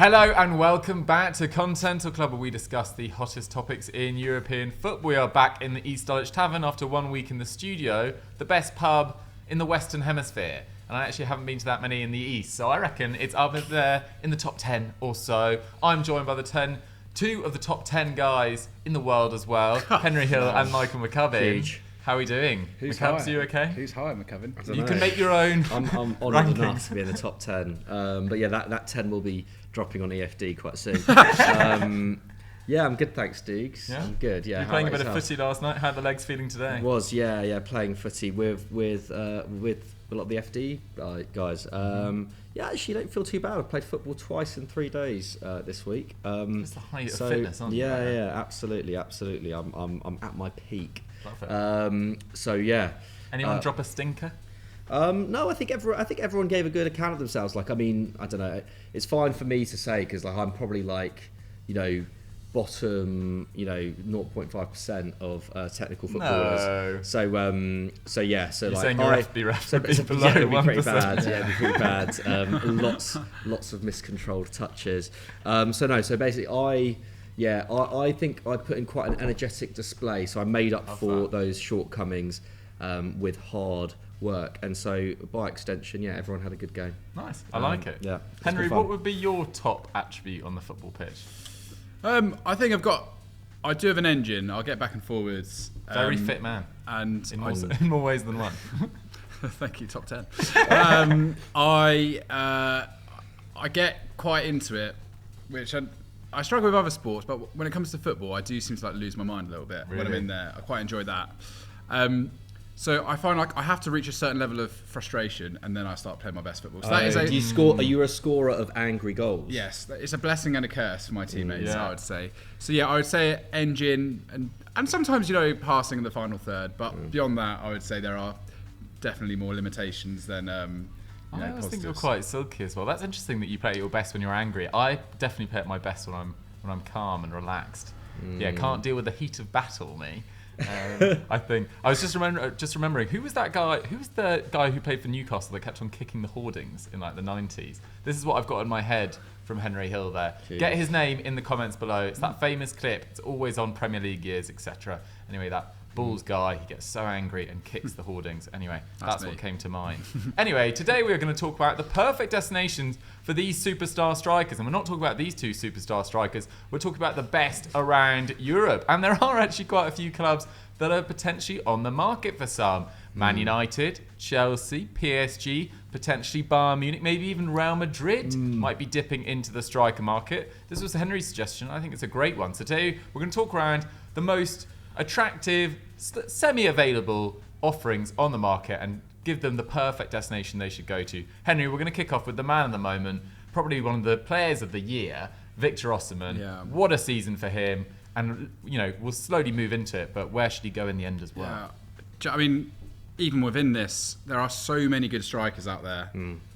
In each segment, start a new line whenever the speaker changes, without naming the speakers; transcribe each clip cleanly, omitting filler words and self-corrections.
Hello and welcome back to Continental Club, where we discuss the hottest topics in European football. We are back in the East Dulwich Tavern after 1 week in the studio, the best pub in the Western Hemisphere. And I actually haven't been to that many in the East, so I reckon it's up there in the top 10 or so. I'm joined by two of the top 10 guys in the world as well, Henry Hill and Michael McCubbin. How are we doing?
Who's
McCubbs,
higher?
You okay?
Who's higher, McCubbin?
You can make your own.
I'm honoured enough to be in the top 10. But yeah, that 10 will be dropping on EFD quite soon. Yeah, I'm good, thanks, Deegs. Yeah? I'm good. Yeah.
You playing a bit of footy last night? How are the legs feeling today?
Playing footy with a lot of the FD guys. Yeah, actually, don't feel too bad. I've played football twice in 3 days this week.
It's the height of fitness, aren't you?
Yeah, absolutely. I'm at my peak.
Love it. Anyone drop a stinker?
No, I think everyone gave a good account of themselves. Like, I mean, I don't know. It's fine for me to say because I'm probably bottom, 0.5% of technical footballers.
No.
So yeah. So
you're
like,
saying your FB would be below 1%.
It'd be pretty bad. Yeah, it'd be pretty bad. Lots of miscontrolled touches. So basically, I think I put in quite an energetic display. So I made up for those shortcomings with hard work, and so by extension, everyone had a good game.
Nice, I like it.
Yeah,
Henry, what would be your top attribute on the football pitch?
I think I do have an engine. I'll get back and forwards.
Very fit man,
and
in more ways than one.
Thank you, top 10. I get quite into it, which I struggle with other sports, but when it comes to football, I do seem to lose my mind a little bit when I'm in there. I quite enjoy that. So I find like I have to reach a certain level of frustration, and then I start playing my best football. So that is
do you score? Are you a scorer of angry goals?
Yes, it's a blessing and a curse for my teammates. I would say. So I would say engine and sometimes passing in the final third. But beyond that, I would say there are definitely more limitations than.
I always think you're quite silky as well. That's interesting that you play at your best when you're angry. I definitely play at my best when I'm calm and relaxed. Yeah, can't deal with the heat of battle, me. I think I was just remembering who was that guy? Who was the guy who played for Newcastle that kept on kicking the hoardings in like the 90s? This is what I've got in my head from Henry Hill there.
Jeez.
Get his name in the comments below. It's that famous clip. It's always on Premier League years, etc. Anyway, that Bulls guy, he gets so angry and kicks the hoardings. Anyway, that's what came to mind. Anyway, today we are going to talk about the perfect destinations for these superstar strikers. And we're not talking about these two superstar strikers. We're talking about the best around Europe. And there are actually quite a few clubs that are potentially on the market for some. Man United, Chelsea, PSG, potentially Bayern Munich, maybe even Real Madrid might be dipping into the striker market. This was Henry's suggestion. I think it's a great one. So today we're going to talk around the most attractive, semi-available offerings on the market and give them the perfect destination they should go to. Henry, we're going to kick off with the man of the moment, probably one of the players of the year, Victor Osimhen.
Yeah.
What a season for him. And, we'll slowly move into it, but where should he go in the end as well?
Yeah. I mean, even within this, there are so many good strikers out there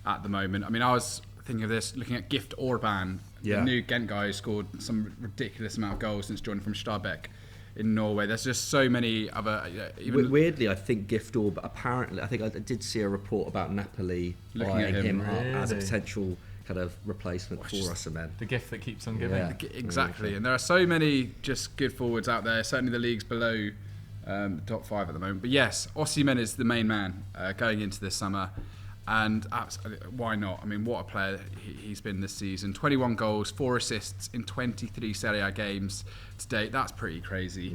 at the moment. I mean, I was thinking of this, looking at Gift Orban, the new Ghent guy who scored some ridiculous amount of goals since joining from Stabæk in Norway. There's just so many other.
Weirdly, I think Gift Orban. Apparently, I think I did see a report about Napoli buying him up as a potential kind of replacement for Osimhen.
The gift that keeps on giving.
Yeah.
Exactly, and there are so many just good forwards out there. Certainly, the leagues below the top 5 at the moment. But yes, Osimhen is the main man going into this summer. And why not? I mean, what a player he's been this season. 21 goals, 4 assists in 23 Serie A games to date. That's pretty crazy.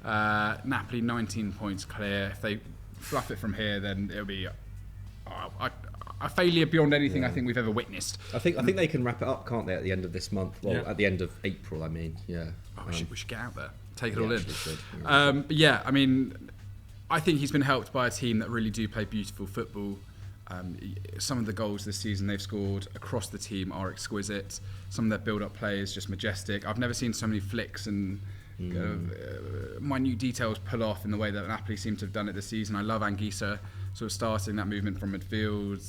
Napoli, 19 points clear. If they fluff it from here, then it'll be a failure beyond anything I think we've ever witnessed.
I think they can wrap it up, can't they, at the end of this month? Well, at the end of April, I mean. Yeah.
We should get out there, take it all in.
Should.
But yeah, I mean, I think he's been helped by a team that really do play beautiful football. Some of the goals this season they've scored across the team are exquisite. Some of their build-up play is just majestic. I've never seen so many flicks and minute details pull off in the way that Napoli seem to have done it this season. I love Anguissa sort of starting that movement from midfield,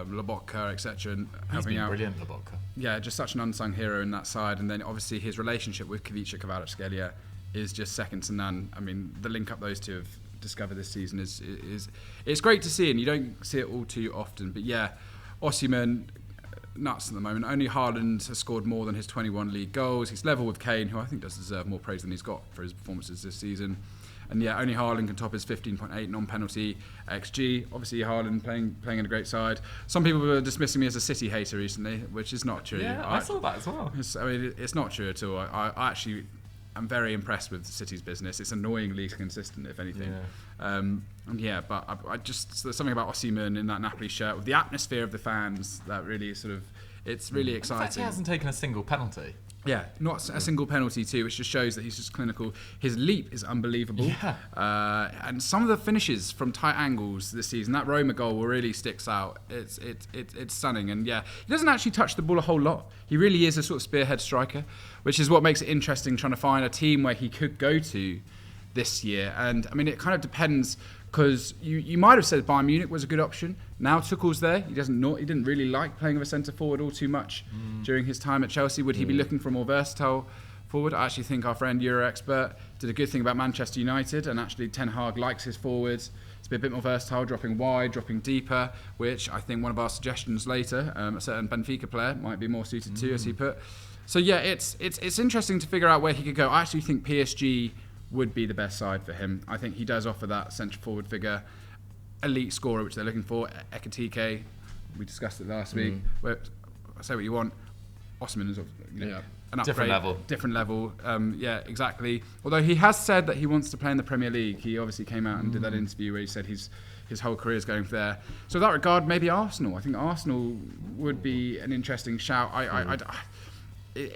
Lobotka, etc. and helping out.
Brilliant, Lobotka.
Yeah, just such an unsung hero in that side. And then obviously his relationship with Kavica Kvaratskhelia is just second to none. I mean, the link up those two have discovered this season is it's great to see, and you don't see it all too often. But yeah, Osimhen, nuts at the moment. Only Haaland has scored more than his 21 league goals. He's level with Kane, who I think does deserve more praise than he's got for his performances this season. And yeah, only Haaland can top his 15.8 non-penalty XG. Obviously, Haaland playing in a great side. Some people were dismissing me as a City hater recently, which is not true.
Yeah, I saw that as well.
It's not true at all. I actually am very impressed with City's business. It's annoyingly consistent, if anything.
Yeah.
But I just there's something about Osimhen in that Napoli shirt with the atmosphere of the fans that really it's really exciting.
In fact, he hasn't taken a single penalty.
Yeah, not a single penalty too, which just shows that he's just clinical. His leap is unbelievable.
Yeah.
And some of the finishes from tight angles this season, that Roma goal really sticks out. It's stunning. And yeah, he doesn't actually touch the ball a whole lot. He really is a sort of spearhead striker, which is what makes it interesting trying to find a team where he could go to this year. And I mean, it kind of depends, because you might have said Bayern Munich was a good option. Now Tuchel's there. He didn't really like playing with a centre forward all too much during his time at Chelsea. Would he be looking for a more versatile forward? I actually think our friend Euro Expert did a good thing about Manchester United, and actually Ten Hag likes his forwards to be a bit more versatile, dropping wide, dropping deeper, which I think one of our suggestions later, a certain Benfica player might be more suited to, as he put. So yeah, it's interesting to figure out where he could go. I actually think PSG would be the best side for him. I think he does offer that centre forward figure, elite scorer, which they're looking for. Ekitike, we discussed it last week. Where, say what you want, Osimhen is an upgrade, different level. Yeah, exactly. Although he has said that he wants to play in the Premier League. He obviously came out and did that interview where he said his whole career is going for there. So in that regard, maybe Arsenal. I think Arsenal would be an interesting shout.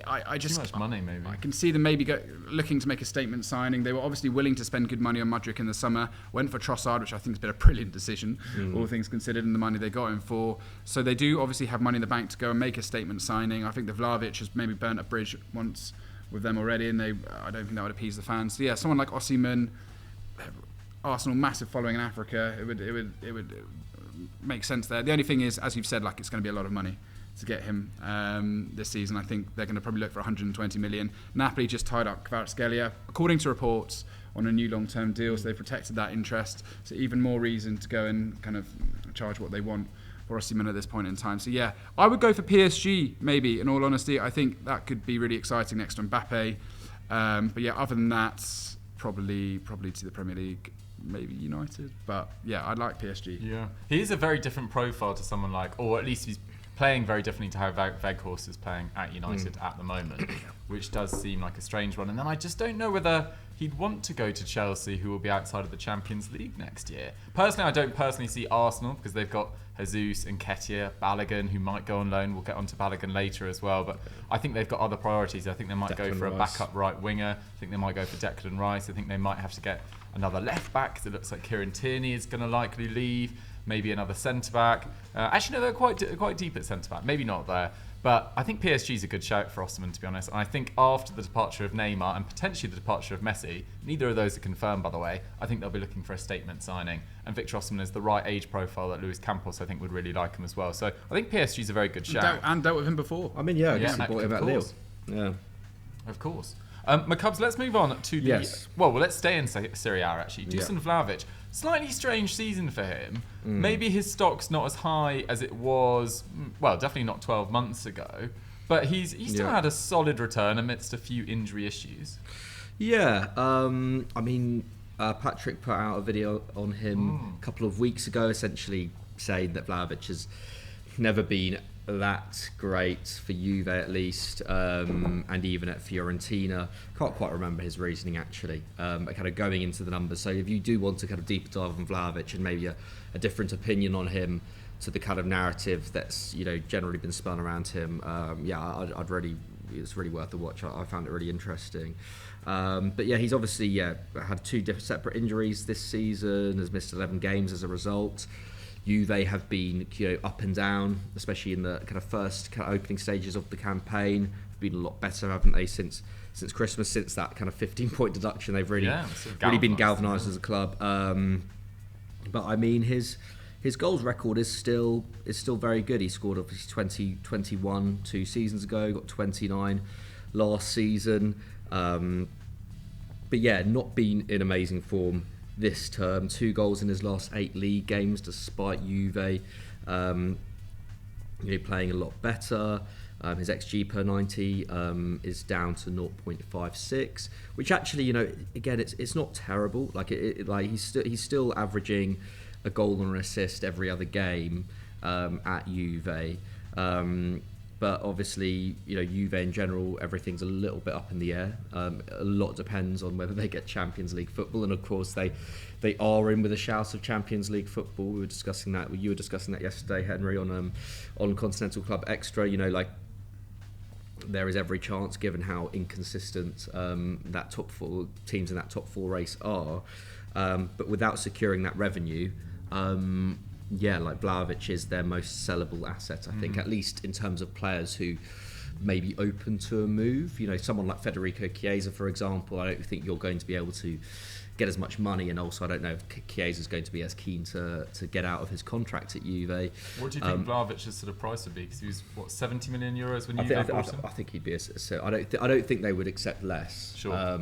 I just
too much money, maybe.
I can see them maybe looking to make a statement signing. They were obviously willing to spend good money on Mudryk in the summer. Went for Trossard, which I think has been a brilliant decision, all things considered, and the money they got him for. So they do obviously have money in the bank to go and make a statement signing. I think the Vlahovic has maybe burnt a bridge once with them already, and I don't think that would appease the fans. So yeah, someone like Osimhen, Arsenal, massive following in Africa. It would make sense there. The only thing is, as you've said, like, it's going to be a lot of money to get him this season. I think they're going to probably look for 120 million. Napoli just tied up Kvaratskhelia, according to reports, on a new long-term deal, so they protected that interest. So even more reason to go and kind of charge what they want for Osimhen at this point in time. So yeah, I would go for PSG, maybe, in all honesty. I think that could be really exciting next to Mbappe. But yeah, other than that, probably to the Premier League, maybe United. But yeah, I'd like PSG.
Yeah, he is a very different profile to someone like, or at least he's playing very differently to how Weghorst is playing at United at the moment, which does seem like a strange one. And then I just don't know whether he'd want to go to Chelsea, who will be outside of the Champions League next year. Personally, I don't personally see Arsenal, because they've got Jesus and Nketiah, Balogun, who might go on loan. We'll get onto Balogun later as well, but I think they've got other priorities. I think they might go for a backup right winger. I think they might go for Declan Rice. I think they might have to get another left back, because it looks like Kieran Tierney is going to likely leave. Maybe another centre-back. Actually, no, they're quite deep at centre-back. Maybe not there. But I think PSG is a good shout for Osimhen, to be honest. And I think after the departure of Neymar and potentially the departure of Messi, neither of those are confirmed, by the way, I think they'll be looking for a statement signing. And Victor Osimhen is the right age profile that Luis Campos, I think, would really like him as well. So I think PSG is a very good shout.
And dealt with him before.
I mean, I guess he bought him at Lille. Yeah.
Of course. McCubs, let's move on to the...
Yes.
Well, let's stay in Serie A, actually. Dusan Vlahovic. Slightly strange season for him. Maybe his stock's not as high as it was, well, definitely not 12 months ago, but he still had a solid return amidst a few injury issues.
Yeah, I mean, Patrick put out a video on him a couple of weeks ago, essentially saying that Vlahovic has never been that great for Juve, at least, and even at Fiorentina. Can't quite remember his reasoning, actually, but kind of going into the numbers. So if you do want to kind of deeper dive on Vlahovic and maybe a different opinion on him to the kind of narrative that's generally been spun around him, it's really worth a watch. I found it really interesting. But yeah, he's obviously had two separate injuries this season, has missed 11 games as a result. Juve have been up and down, especially in the kind of first kind of opening stages of the campaign. Have been a lot better, haven't they, since Christmas, since that kind of 15-point deduction. They've really been galvanised as a club. But I mean, his goals record is still very good. He scored obviously 21 2 seasons ago, got 29 last season. But yeah, not been in amazing form this term. 2 goals in his last 8 league games, despite Juve playing a lot better. His XG per 90 is down to 0.56, which actually, again, it's not terrible. Like he's still averaging a goal and an assist every other game at Juve. But obviously, Juve in general, everything's a little bit up in the air. A lot depends on whether they get Champions League football, and of course they are in with a shout of Champions League football. We were discussing that. You were discussing that yesterday, Henry, on Continental Club Extra. There is every chance, given how inconsistent that top four teams in that top four race are. But without securing that revenue, Vlahovic is their most sellable asset, I think, at least in terms of players who may be open to a move. Someone like Federico Chiesa, for example, I don't think you're going to be able to get as much money, and also I don't know if Chiesa is going to be as keen to get out of his contract at Juve.
What do you think Vlahovic's sort of price would be? Because he was 70 million euros when Juve bought him?
I think he'd be so. I don't think they would accept less.
Sure.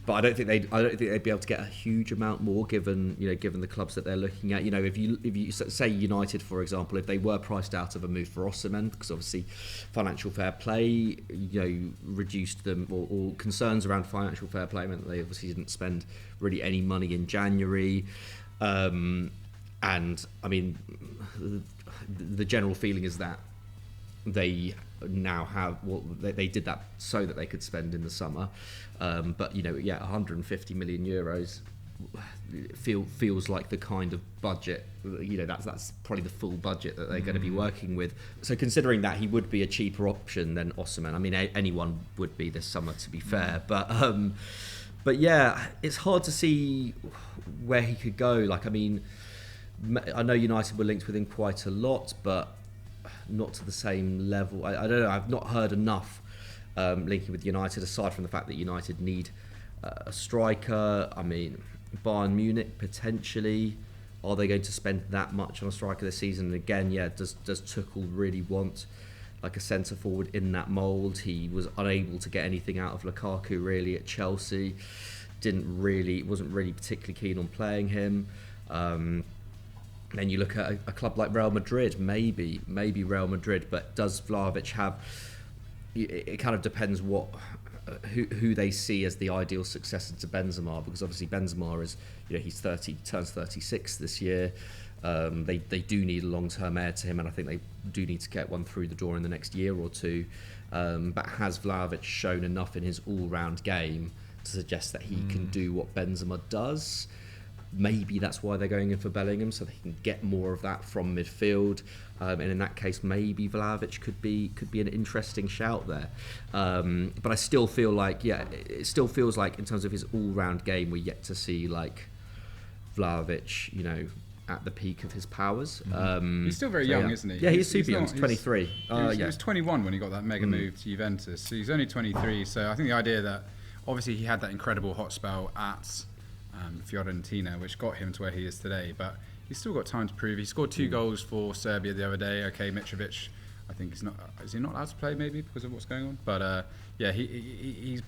But I don't think they'd be able to get a huge amount more, given the clubs that they're looking at. If you say United, for example, if they were priced out of a move for Osimhen, because obviously financial fair play reduced them, or concerns around financial fair play meant that they obviously didn't spend really any money in January. And I mean, the general feeling is that they now have, they did that so that they could spend in the summer, but 150 million euros feels like the kind of budget, that's probably the full budget that they're going to be working with. So considering that, he would be a cheaper option than Osimhen. I mean, anyone would be this summer, to be fair, but yeah, it's hard to see where he could go. I know United were linked with him quite a lot, but not to the same level. I don't know. I've not heard enough linking with United, aside from the fact that United need a striker. I mean, Bayern Munich potentially. Are they going to spend that much on a striker this season? And again, does Tuchel really want like a centre forward in that mould? He was unable to get anything out of Lukaku really at Chelsea. Wasn't really particularly keen on playing him. Then you look at a club like Real Madrid, maybe Real Madrid, but does Vlahovic have? It kind of depends who they see as the ideal successor to Benzema, because obviously Benzema is, he's 30, turns 36 this year. They do need a long-term heir to him, and I think they do need to get one through the door in the next year or two. But has Vlahovic shown enough in his all-round game to suggest that he can do what Benzema does? Maybe that's why they're going in for Bellingham, so they can get more of that from midfield. And in that case, maybe Vlahovic could be an interesting shout there. But I still feel like, it still feels like in terms of his all-round game, we're yet to see like Vlahovic, at the peak of his powers.
He's still very young, isn't he?
Yeah, he's super young. He's 23.
He was 21 when he got that mega move to Juventus. So he's only 23. So I think the idea that obviously he had that incredible hot spell at Fiorentina, which got him to where he is today, but he's still got time to prove. He scored 2 goals for Serbia the other day. Okay, Mitrovic, I think is he not allowed to play maybe because of what's going on? But he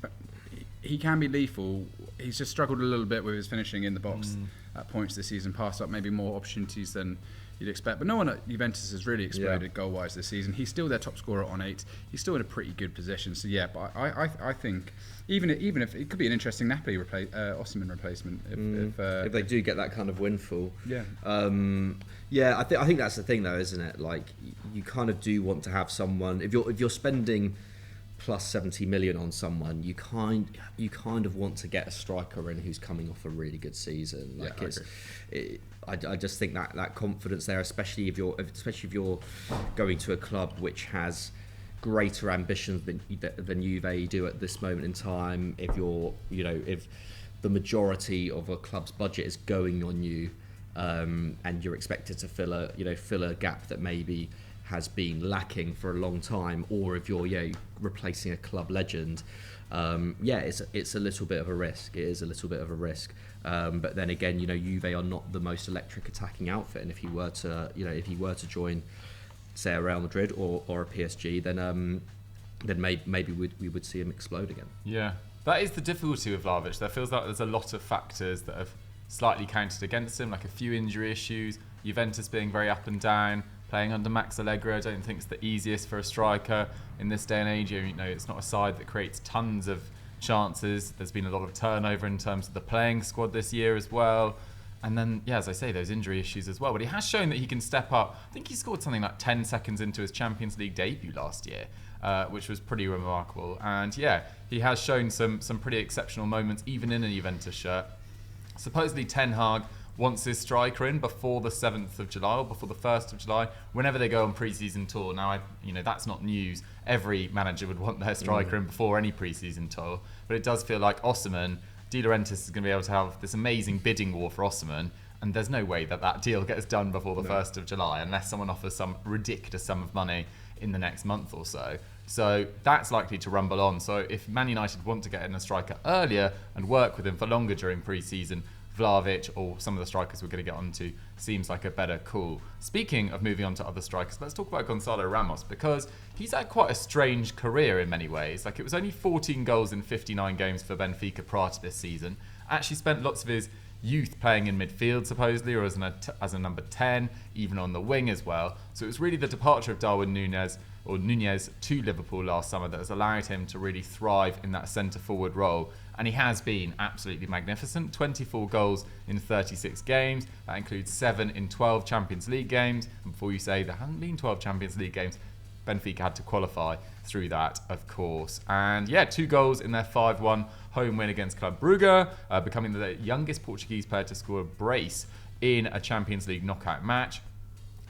can be lethal. He's just struggled a little bit with his finishing in the box at points this season, passed up maybe more opportunities than you'd expect. But no one at Juventus has really exploded goal-wise this season. He's still their top scorer on 8. He's still in a pretty good position. So but I think even if it could be an interesting Napoli Osimhen replacement if
they do get that kind of windfall. I think that's the thing though, isn't it? Like you kind of do want to have someone, if you're spending plus 70 million on someone, you kind of want to get a striker in who's coming off a really good season. I just think that confidence there, especially if you're going to a club which has greater ambitions than Juve do at this moment in time. If if the majority of a club's budget is going on you, and you're expected to fill a gap that maybe has been lacking for a long time, or if you're replacing a club legend, it's a little bit of a risk. It is a little bit of a risk. But then again, Juve are not the most electric attacking outfit, and if he were to join, say, a Real Madrid or a PSG, then maybe we would see him explode again.
Yeah, that is the difficulty with Vlahovic. There feels like there's a lot of factors that have slightly counted against him, like a few injury issues, Juventus being very up and down, playing under Max Allegri. I don't think it's the easiest for a striker in this day and age. You know, it's not a side that creates tons of chances. There's been a lot of turnover in terms of the playing squad this year as well. And then, yeah, as I say, those injury issues as well. But he has shown that he can step up. I think he scored something like 10 seconds into his Champions League debut last year, which was pretty remarkable. And yeah, he has shown some pretty exceptional moments, even in a Juventus shirt. Supposedly Ten Hag wants his striker in before the 7th of July or before the 1st of July, whenever they go on pre-season tour. Now, that's not news. Every manager would want their striker in before any pre-season tour. But it does feel like Osimhen, De Laurentiis is going to be able to have this amazing bidding war for Osimhen, and there's no way that deal gets done before the 1st of July unless someone offers some ridiculous sum of money in the next month or so. So that's likely to rumble on. So if Man United want to get in a striker earlier and work with him for longer during pre-season, Vlahovic or some of the strikers we're going to get onto seems like a better call. Speaking of moving on to other strikers, let's talk about Goncalo Ramos, because he's had quite a strange career in many ways. Like, it was only 14 goals in 59 games for Benfica prior to this season. Actually spent lots of his youth playing in midfield, supposedly, or as a number 10, even on the wing as well. So it was really the departure of Darwin Núñez to Liverpool last summer that has allowed him to really thrive in that centre-forward role. And he has been absolutely magnificent. 24 goals in 36 games. That includes 7 in 12 Champions League games. And before you say there hasn't been 12 Champions League games, Benfica had to qualify through that, of course. And yeah, 2 goals in their 5-1 home win against Club Brugge, becoming the youngest Portuguese player to score a brace in a Champions League knockout match.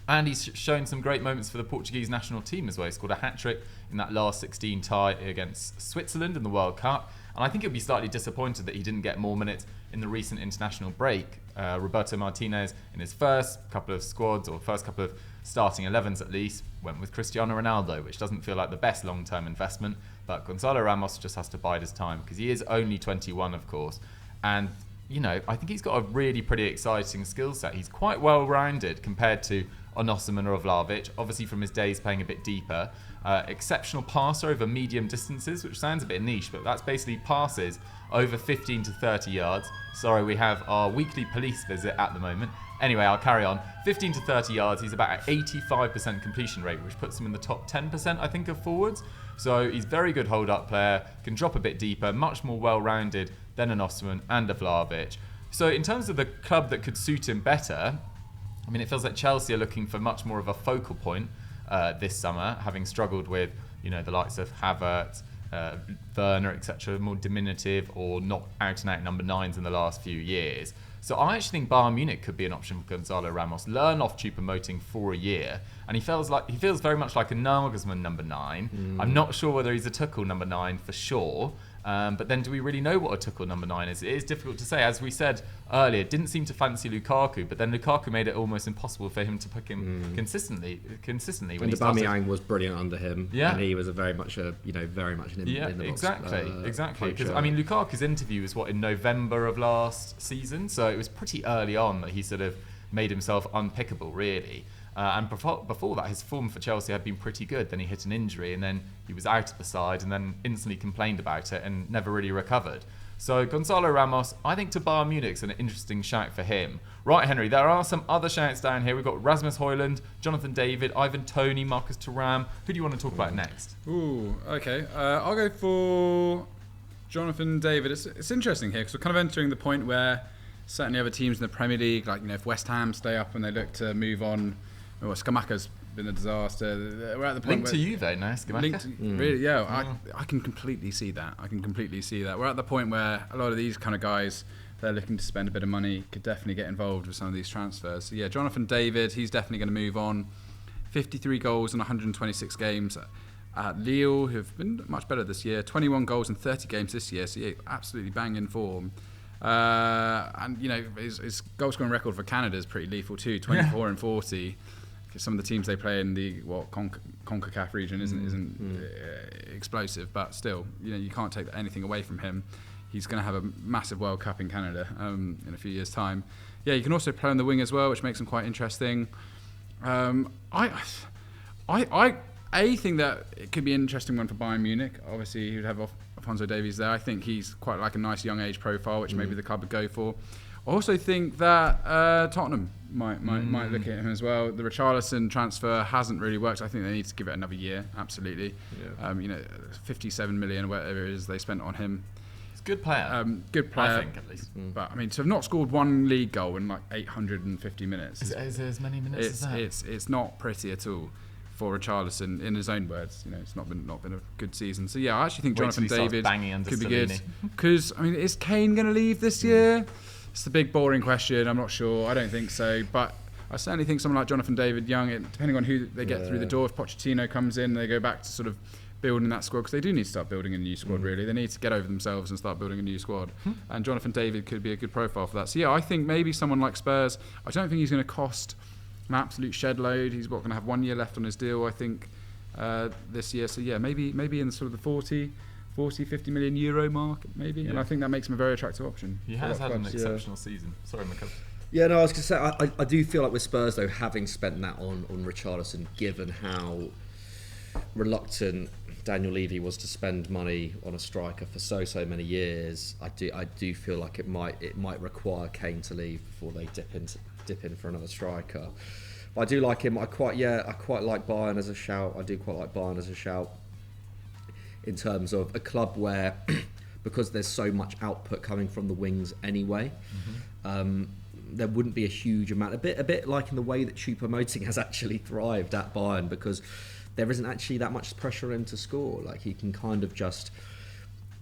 And he's shown some great moments for the Portuguese national team as well. He scored a hat-trick in that last 16 tie against Switzerland in the World Cup. And I think he'll be slightly disappointed that he didn't get more minutes in the recent international break. Roberto Martinez, in his first couple of squads, or first couple of starting 11s at least, went with Cristiano Ronaldo, which doesn't feel like the best long-term investment. But Goncalo Ramos just has to bide his time, because he is only 21, of course. And, I think he's got a really pretty exciting skill set. He's quite well-rounded compared to Osimhen or Vlahovic, obviously from his days playing a bit deeper. Exceptional passer over medium distances, which sounds a bit niche, but that's basically passes over 15 to 30 yards. Sorry, we have our weekly police visit at the moment. Anyway, I'll carry on. 15 to 30 yards, he's about at 85% completion rate, which puts him in the top 10%, I think, of forwards. So he's a very good hold-up player, can drop a bit deeper, much more well-rounded than an Osimhen and a Vlahovic. So in terms of the club that could suit him better, I mean, it feels like Chelsea are looking for much more of a focal point this summer, having struggled with, the likes of Havertz, Werner, etc., more diminutive or not out-and-out number 9s in the last few years. So I actually think Bayern Munich could be an option for Goncalo Ramos. Learn off Choupo-Moting for a year, and he feels very much like a Nagelsmann number 9. I'm not sure whether he's a Tuchel number 9 for sure. But then do we really know what a Tuchel number 9 is? It is difficult to say. As we said earlier, didn't seem to fancy Lukaku, but then Lukaku made it almost impossible for him to pick him consistently.
And Aubameyang was brilliant under him, and he was very much an in the box.
Exactly. Because Lukaku's interview was in November of last season, so it was pretty early on that he sort of made himself unpickable, really. And before that, his form for Chelsea had been pretty good. Then he hit an injury, and then he was out of the side, and then instantly complained about it and never really recovered. So Goncalo Ramos, I think to Bayern Munich's an interesting shout for him. Right, Henry, there are some other shouts down here. We've got Rasmus Hojlund, Jonathan David, Ivan Toney, Marcus Thuram. Who do you want to talk about next?
Ooh, okay. I'll go for Jonathan David. It's interesting here because we're kind of entering the point where certainly other teams in the Premier League, like if West Ham stay up and they look to move on. Well, Scamacca's been a disaster. We're at the point
linked to Juve, no, Scamacca?
Really, yeah. I can completely see that. We're at the point where a lot of these kind of guys, they're looking to spend a bit of money, could definitely get involved with some of these transfers. So yeah, Jonathan David, he's definitely going to move on. 53 goals in 126 games at Lille, who've been much better this year. 21 goals in 30 games this year, so yeah, absolutely banging form. And his goal scoring record for Canada is pretty lethal too, 24 and 40. Because some of the teams they play in the CONCACAF region isn't explosive, but still, you can't take anything away from him. He's going to have a massive World Cup in Canada in a few years' time. Yeah, you can also play on the wing as well, which makes him quite interesting. I think that it could be an interesting one for Bayern Munich. Obviously, you'd have Alphonso Davies there. I think he's quite like a nice young age profile, which maybe the club would go for. I also think that Tottenham might look at him as well. The Richarlison transfer hasn't really worked. I think they need to give it another year. Absolutely. Yeah. 57 million, whatever it is they spent on him.
It's a good player.
Good player.
I think, at least.
But I mean, to have not scored one league goal in like 850 minutes.
Is there as many minutes as that?
It's not pretty at all for Richarlison. In his own words, it's not been a good season. So yeah, I actually think Jonathan David could be good. Because I mean, is Kane going to leave this year? It's the big boring question. I'm not sure. I don't think so. But I certainly think someone like Jonathan David Young, depending on who they get through the door, if Pochettino comes in, they go back to sort of building that squad, because they do need to start building a new squad, really. They need to get over themselves and start building a new squad. And Jonathan David could be a good profile for that. So yeah, I think maybe someone like Spurs, I don't think he's going to cost an absolute shed load. He's going to have 1 year left on his deal, I think, this year. So yeah, maybe in sort of the 40, 50 million euro mark, maybe. Yeah. And I think that makes him a very attractive option.
He has had an exceptional season. Sorry, McCullough.
Yeah, no, I was going to say, I do feel like with Spurs, though, having spent that on Richarlison, given how reluctant Daniel Levy was to spend money on a striker for so many years, I do feel like it might require Kane to leave before they dip in for another striker. But I do like him. I quite like Bayern as a shout. I do quite like Bayern as a shout in terms of a club where, because there's so much output coming from the wings anyway, there wouldn't be a huge amount. A bit like in the way that Choupo-Moting has actually thrived at Bayern, because there isn't actually that much pressure on him to score. Like he can kind of just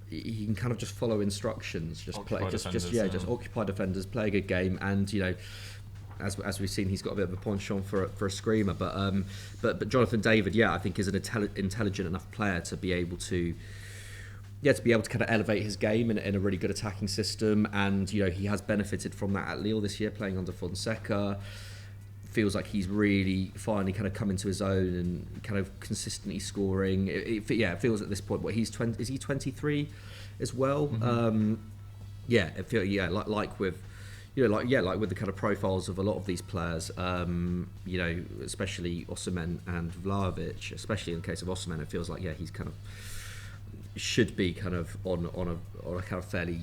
follow instructions, just occupy defenders, play a good game, and as we've seen, he's got a bit of a penchant for a screamer. But Jonathan David, I think is an intelligent enough player to be able to kind of elevate his game in a really good attacking system. And he has benefited from that at Lille this year, playing under Fonseca. Feels like he's really finally kind of come into his own and kind of consistently scoring. It feels at this point, is he 23 as well? Mm-hmm. It feels like with the kind of profiles of a lot of these players, especially Osimhen and Vlahovic, especially in the case of Osimhen, it feels like he's kind of should be kind of on a kind of fairly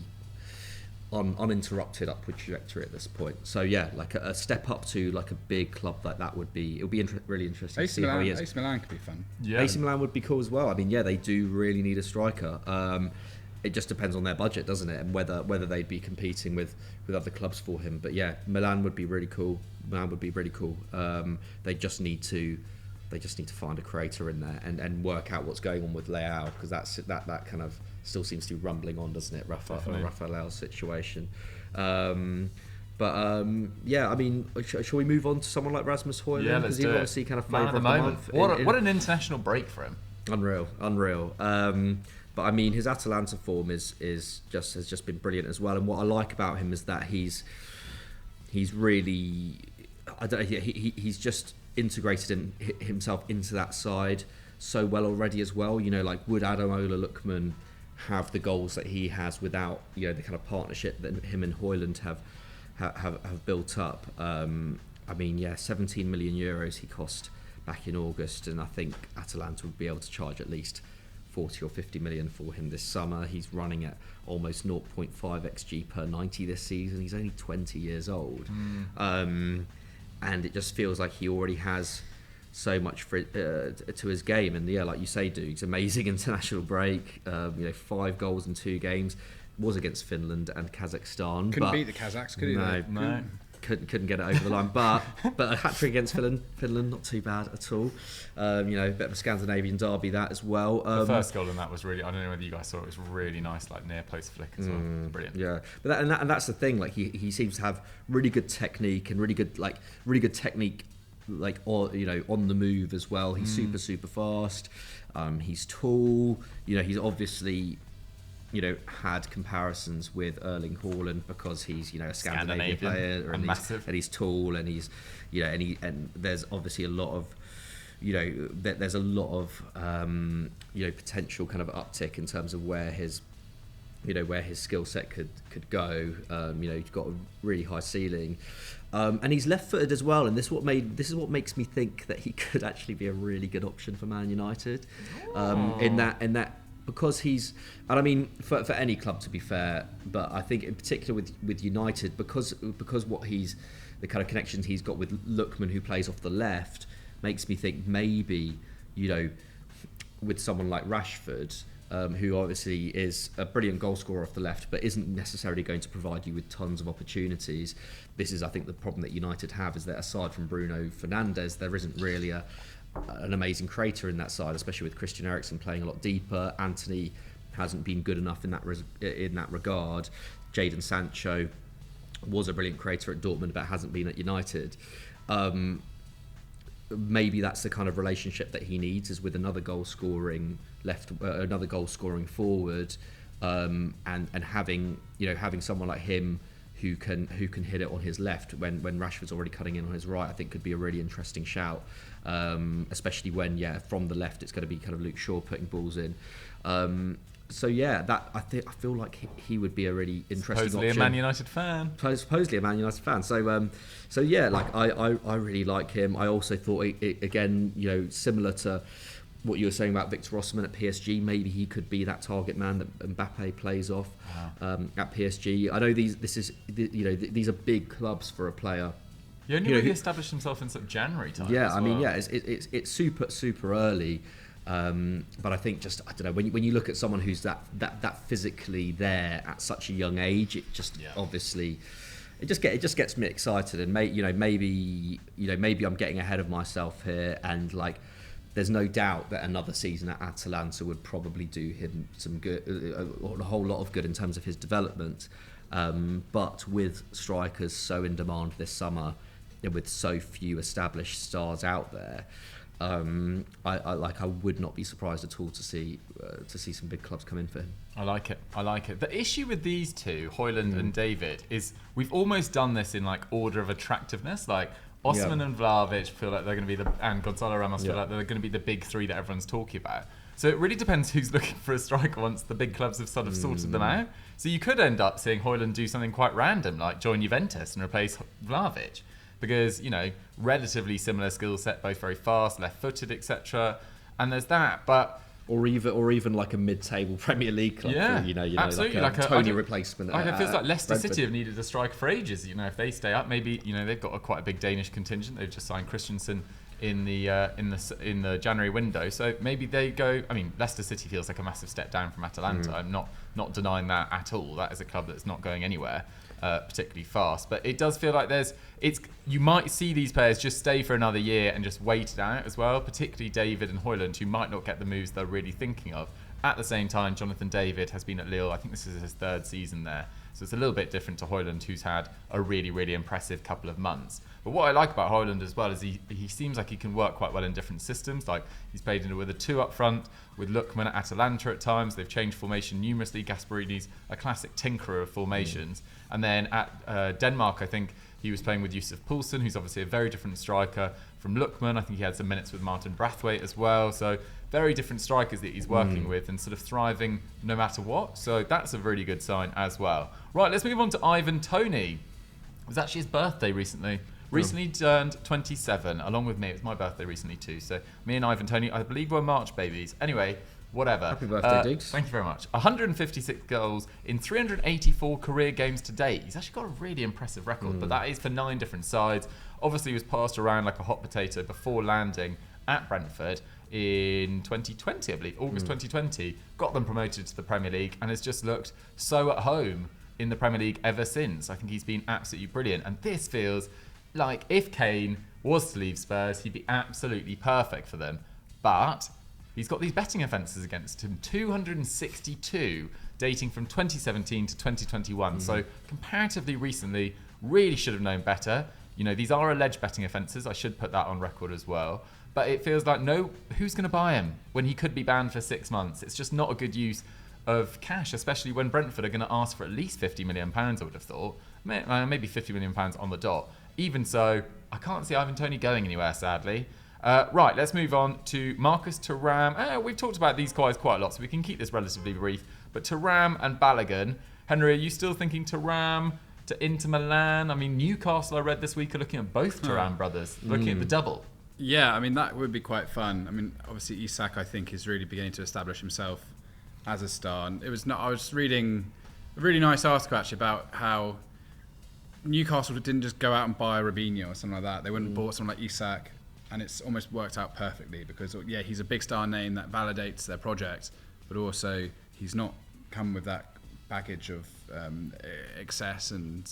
uninterrupted upward trajectory at this point. So like a step up to like a big club like that would be really interesting to see how he is.
AC Milan could be fun.
Yeah. AC Milan would be cool as well. I mean, they do really need a striker. It just depends on their budget, doesn't it, and whether they'd be competing with other clubs for him. But Milan would be really cool. They just need to find a creator in there and work out what's going on with Leao, because that kind of still seems to be rumbling on, doesn't it, Rafa Leao's situation. I mean, shall we move on to someone like Rasmus Hojlund?
Yeah, let's do it. Because
obviously kind of flavour of the month.
What an international break for him.
Unreal. But I mean, his Atalanta form has just been brilliant as well. And what I like about him is that he's really, he's just integrated himself into that side so well already as well. Like, would Ademola Lookman have the goals that he has without the kind of partnership that him and Hojlund have built up? 17 million euros he cost back in August, and I think Atalanta would be able to charge at least 40 or 50 million for him this summer. He's running at almost 0.5 xG per 90 this season. He's only 20 years old. And it just feels like he already has so much to his game. And like you say, Duke, amazing international break. 5 goals in 2 games. Was against Finland and Kazakhstan.
Couldn't beat the Kazakhs, could he?
No. Couldn't get it over the line, but a hat-trick against Finland, not too bad at all. A bit of a Scandinavian derby that as well.
The first goal in that was really, I don't know whether you guys saw it, was really nice, like near post flick as well. Brilliant.
Yeah, but that's the thing. Like he seems to have really good technique and really good technique, like on the move as well. He's super fast. He's tall. He's obviously had comparisons with Erling Haaland because he's a Scandinavian player
and massive,
and he's tall, and he's and there's obviously a lot of there's a lot of potential kind of uptick in terms of where his skill set could go. He's got a really high ceiling, and he's left-footed as well. And this is what makes me think that he could actually be a really good option for Man United. In that because he's, and I mean for any club to be fair, but I think in particular with United, because what he's, the kind of connections he's got with Lookman, who plays off the left, makes me think maybe, you know, with someone like Rashford, who obviously is a brilliant goal scorer off the left, but isn't necessarily going to provide you with tons of opportunities. This is, I think, the problem that United have, is that aside from Bruno Fernandes, there isn't really an amazing creator in that side, especially with Christian Eriksen playing a lot deeper. Anthony hasn't been good enough in that regard. Jadon Sancho was a brilliant creator at Dortmund, but hasn't been at United. Maybe that's the kind of relationship that he needs, is with another goal scoring forward, and having someone like him who can hit it on his left when Rashford's already cutting in on his right. I think could be a really interesting shout, especially when from the left it's going to be kind of Luke Shaw putting balls in. So that I feel like he would be a really interesting
Supposedly
option.
a Man United fan.
Supposedly a Man United fan. So like I really like him. I also thought it again, you know, similar to what you were saying about Victor Osimhen at PSG, maybe he could be that target man that Mbappe plays off at PSG. I know these are big clubs for a player.
He only really established himself in sort of January time.
Yeah,
as
I mean,
well.
it's super early. But I think just, I don't know, when you look at someone who's that physically there at such a young age, it just obviously it just gets me excited, and maybe I'm getting ahead of myself here, and like there's no doubt that another season at Atalanta would probably do him some good, a whole lot of good in terms of his development. But with strikers so in demand this summer, and with so few established stars out there, I would not be surprised at all to see some big clubs come in for him.
I like it. The issue with these two, Hojlund and David, is we've almost done this in like order of attractiveness. Like Osimhen and Vlahovic feel like they're going to be and Goncalo Ramos feel like they're going to be the big three that everyone's talking about. So it really depends who's looking for a striker once the big clubs have sort of sorted them out. So you could end up seeing Hojlund do something quite random, like join Juventus and replace Vlahovic. Because, you know, relatively similar skill set, both very fast, left-footed, etc. And there's that, but
or even like a mid-table Premier League club,
absolutely,
like a Toney replacement.
It feels like Leicester
Brentford.
City have needed a striker for ages. You know, if they stay up, maybe they've got quite a big Danish contingent. They've just signed Christensen in the January window, so maybe they go. I mean, Leicester City feels like a massive step down from Atalanta. I'm not denying that at all. That is a club that's not going anywhere particularly fast, but it does feel like you might see these players just stay for another year and just wait it out as well, particularly David and Hojlund, who might not get the moves they're really thinking of. At the same time, Jonathan David has been at Lille. I think this is his third season there, so it's a little bit different to Hojlund, who's had a really, really impressive couple of months. But what I like about Hojlund as well is he seems like he can work quite well in different systems. Like he's played with a two up front with Lookman at Atalanta at times. They've changed formation numerously. Gasparini's a classic tinkerer of formations. And then at Denmark, I think he was playing with Yusuf Poulsen, who's obviously a very different striker from Lookman. I think he had some minutes with Martin Braithwaite as well. So very different strikers that he's working with and sort of thriving no matter what. So that's a really good sign as well. Right, let's move on to Ivan Toney. It was actually his birthday recently. Recently turned 27, along with me. It was my birthday recently too. So me and Ivan Toney, I believe, were March babies. Anyway, whatever.
Happy birthday, Diggs.
Thank you very much. 156 goals in 384 career games to date. He's actually got a really impressive record, but that is for 9 different sides. Obviously, he was passed around like a hot potato before landing at Brentford in 2020, I believe, August 2020. Got them promoted to the Premier League and has just looked so at home in the Premier League ever since. I think he's been absolutely brilliant. And this feels like if Kane was to leave Spurs, he'd be absolutely perfect for them. But he's got these betting offences against him, 262, dating from 2017 to 2021. So comparatively recently, really should have known better. You know, these are alleged betting offences. I should put that on record as well. But it feels like, who's going to buy him when he could be banned for 6 months? It's just not a good use of cash, especially when Brentford are going to ask for at least £50 million, I would have thought. Maybe £50 million on the dot. Even so, I can't see Ivan Toney going anywhere, sadly. Right, let's move on to Marcus Thuram. We've talked about these guys quite a lot, so we can keep this relatively brief. But Thuram and Balogun. Henry, are you still thinking Thuram to Inter Milan? I mean, Newcastle, I read this week, are looking at both Thuram brothers, looking at the double.
Yeah, I mean, that would be quite fun. I mean, obviously, Isak, I think, is really beginning to establish himself as a star. And I was reading a really nice article actually about how Newcastle didn't just go out and buy a Robinho or something like that. They went and bought someone like Isak, and it's almost worked out perfectly because he's a big star name that validates their project, but also he's not come with that baggage of excess, and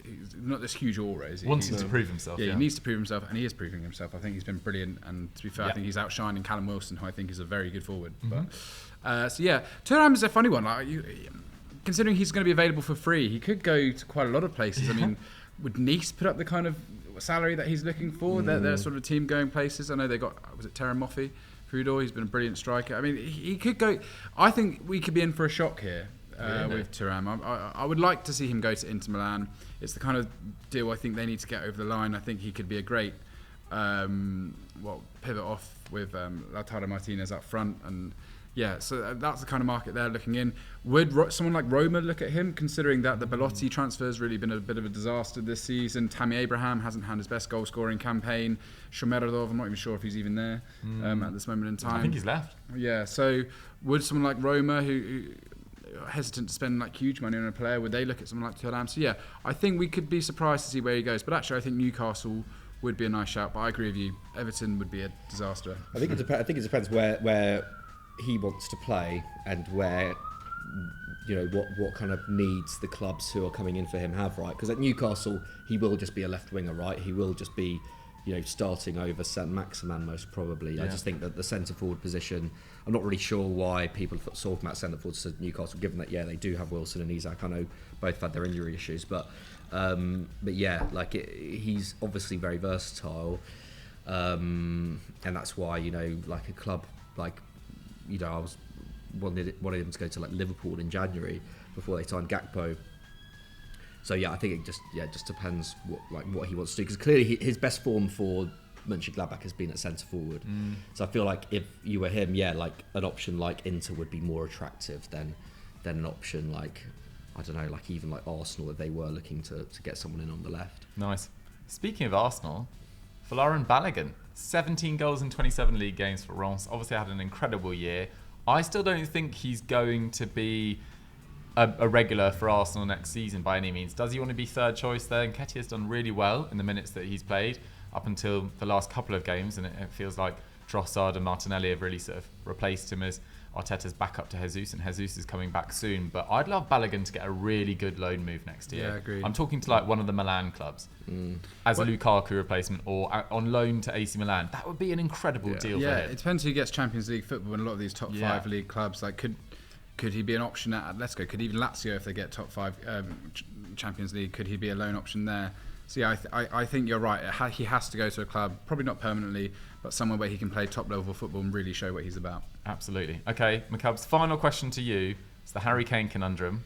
he's not this huge aura, is he?
Wanting to prove himself.
Yeah, he needs to prove himself, and he is proving himself. I think he's been brilliant, and to be fair, I think he's outshining Callum Wilson, who I think is a very good forward. But Thuram is a funny one. Like, considering he's going to be available for free, he could go to quite a lot of places. I mean, would Nice put up the kind of salary that he's looking for? They're sort of team going places. I know they got, was it Terem Moffi? Fudor, he's been a brilliant striker. I mean, he could go. I think we could be in for a shock here with Thuram. I would like to see him go to Inter Milan. It's the kind of deal I think they need to get over the line. I think he could be a great pivot off with Lautaro Martinez up front, and so that's the kind of market they're looking in. Would someone like Roma look at him, considering that the Belotti transfer has really been a bit of a disaster this season? Tammy Abraham hasn't had his best goal-scoring campaign. Shomerodov, I'm not even sure if he's even there at this moment in time.
I think he's left.
Yeah, so would someone like Roma, who hesitant to spend like huge money on a player, would they look at someone like Thuram? So I think we could be surprised to see where he goes. But actually, I think Newcastle would be a nice shout. But I agree with you, Everton would be a disaster.
I think it depends where he wants to play and where, what kind of needs the clubs who are coming in for him have, right? Because at Newcastle, he will just be a left winger, right? He will just be, starting over St. Maximan most probably. Yeah. I just think that the centre forward position, I'm not really sure why people saw him at centre forward to Newcastle, given that they do have Wilson and Isak. I know both had their injury issues, but he's obviously very versatile, and that's why like a club like. I wanted him to go to like Liverpool in January before they signed Gakpo. So I think it just depends what he wants to do, because clearly his best form for Mönchengladbach has been at centre forward. So I feel like if you were him, like an option like Inter would be more attractive than an option like, I don't know, like even like Arsenal, if they were looking to get someone in on the left.
Nice. Speaking of Arsenal, Folarin Balogun, 17 goals in 27 league games for Reims. Obviously had an incredible year. I still don't think he's going to be a regular for Arsenal next season by any means. Does he want to be third choice there? Nketiah's done really well in the minutes that he's played up until the last couple of games, and it feels like Trossard and Martinelli have really sort of replaced him as Arteta's backup to Jesus, and Jesus is coming back soon. But I'd love Balogun to get a really good loan move next year.
Yeah, agreed.
I'm talking to like one of the Milan clubs as a Lukaku replacement, or on loan to AC Milan. That would be an incredible deal for him.
It depends who gets Champions League football in a lot of these top 5 league clubs. Like, could he be an option at Atletico? Could even Lazio, if they get top 5 Champions League, could he be a loan option there? So I think you're right. He has to go to a club, probably not permanently, but somewhere where he can play top level football and really show what he's about.
Absolutely. Okay, McCubs, final question to you. It's the Harry Kane conundrum.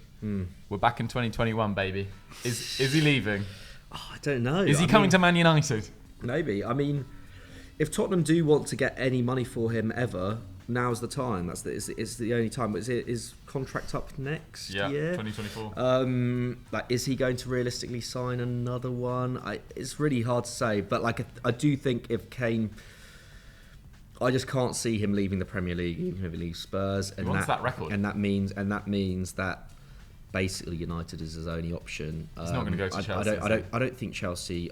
We're back in 2021, baby. Is he leaving?
I don't know.
Is he coming to Man United?
Maybe. I mean, if Tottenham do want to get any money for him ever, now's the time. It's the only time. Is his contract up next year?
2024.
Is he going to realistically sign another one? It's really hard to say. But I do think if Kane, I just can't see him leaving the Premier League, even if he leaves Spurs.
He wants that record,
and that means that basically United is his only option.
He's not going to go to Chelsea.
I don't think Chelsea.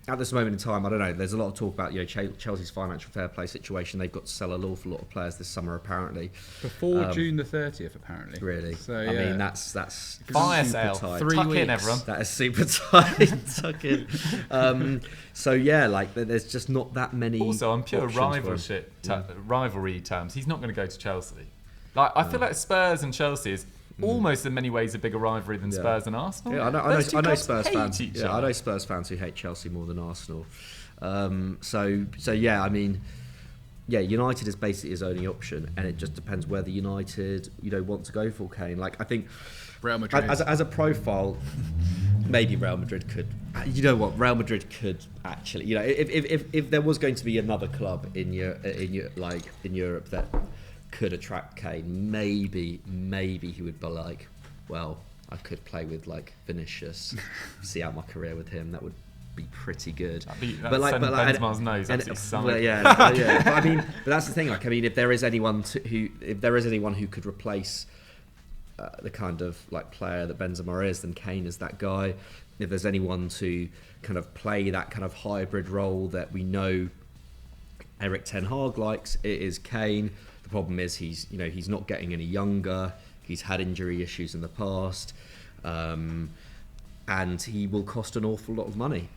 At this moment in time, I don't know. There's a lot of talk about Chelsea's financial fair play situation. They've got to sell an awful lot of players this summer, apparently.
Before June the 30th, apparently.
Really?
So,
I mean, that's
fire
super
sale.
tight.
3 weeks. In, everyone.
That is super tight. Tuck in. There's just not that many.
Also, on pure rivalry terms, he's not going to go to Chelsea. I feel like Spurs and Chelsea is almost in many ways a bigger rivalry than Spurs and Arsenal.
Yeah, I know Spurs fans. Yeah, I know Spurs fans who hate Chelsea more than Arsenal. United is basically his only option, and it just depends whether United, want to go for Kane. I think
Real Madrid
as a profile, maybe Real Madrid could. You know what? Real Madrid could actually. If there was going to be another club in Europe that could attract Kane, maybe he would be like, well, I could play with Vinicius, see out my career with him. That would be pretty good.
Benzema's nose absolutely sunk.
Yeah. But that's the thing. If there is anyone who could replace the kind of like player that Benzema is, then Kane is that guy. If there's anyone to kind of play that kind of hybrid role that we know Erik ten Hag likes, it is Kane. The problem is he's not getting any younger. He's had injury issues in the past, and he will cost an awful lot of money.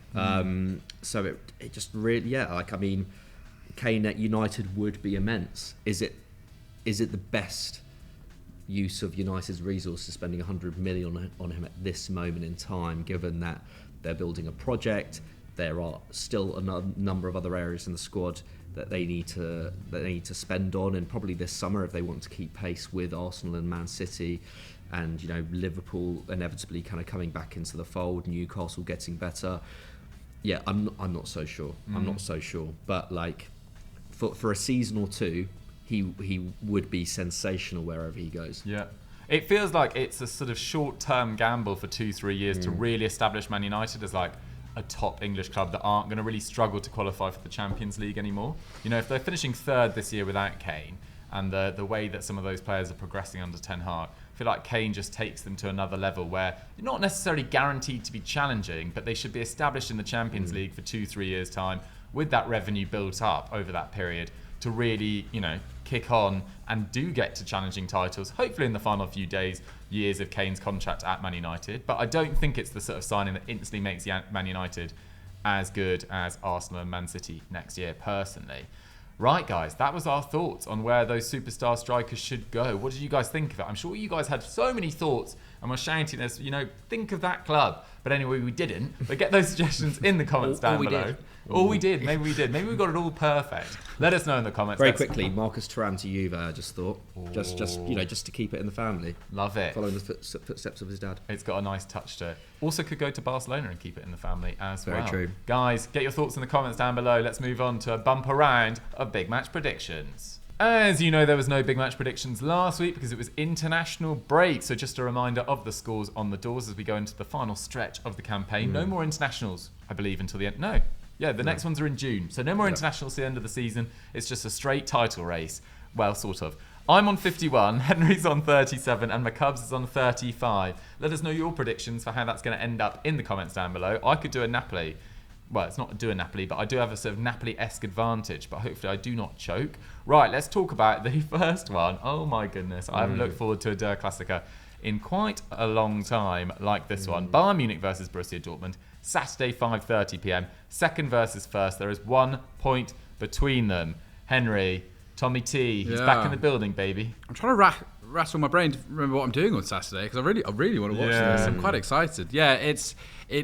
So it just really, Kane at United would be immense. Is it the best use of United's resources, spending 100 million on him at this moment in time, given that they're building a project? There are still a number of other areas in the squad that they need to spend on, and probably this summer if they want to keep pace with Arsenal and Man City, and Liverpool inevitably kind of coming back into the fold, Newcastle getting better. Yeah, I'm not so sure. I'm not so sure, but like for a season or two, he would be sensational wherever he goes.
Yeah. It feels like it's a sort of short-term gamble for 2-3 years to really establish Man United as like a top English club that aren't going to really struggle to qualify for the Champions League anymore. If they're finishing third this year without Kane, and the way that some of those players are progressing under Ten Hag, I feel like Kane just takes them to another level where you're not necessarily guaranteed to be challenging, but they should be established in the Champions League for 2-3 years' time with that revenue built up over that period to really, kick on and do get to challenging titles, hopefully in the final few years of Kane's contract at Man United. But I don't think it's the sort of signing that instantly makes Man United as good as Arsenal and Man City next year, personally. Right, guys, that was our thoughts on where those superstar strikers should go. What did you guys think of it? I'm sure you guys had so many thoughts and were shouting us, think of that club. But anyway, we didn't. But get those suggestions in the comments down below. Or we did. Maybe we did. Maybe we got it all perfect. Let us know in the comments.
Very quickly, Marcus Thuram to Juve, I just thought. Just to keep it in the family.
Love it.
Following the footsteps of his dad.
It's got a nice touch to it. Also could go to Barcelona and keep it in the family as well.
Very true.
Guys, get your thoughts in the comments down below. Let's move on to a bumper round of big match predictions. As you know, there was no big match predictions last week because it was international break. So just a reminder of the scores on the doors as we go into the final stretch of the campaign. No more internationals, I believe, until the end. No. Yeah, the next ones are in June. So no more internationals at the end of the season. It's just a straight title race. Well, sort of. I'm on 51, Henry's on 37, and McCubs is on 35. Let us know your predictions for how that's going to end up in the comments down below. I could do a Napoli. Well, it's not do a Napoli, but I do have a sort of Napoli-esque advantage, but hopefully I do not choke. Right, let's talk about the first one. Oh my goodness, I haven't looked forward to a Der Klassiker in quite a long time like this one. Bayern Munich versus Borussia Dortmund, Saturday 5:30 p.m. Second versus first. There is 1 point between them. Henry, Tommy T, he's back in the building, baby.
I'm trying to rattle my brain to remember what I'm doing on Saturday because I really want to watch this. I'm quite excited. Yeah, it's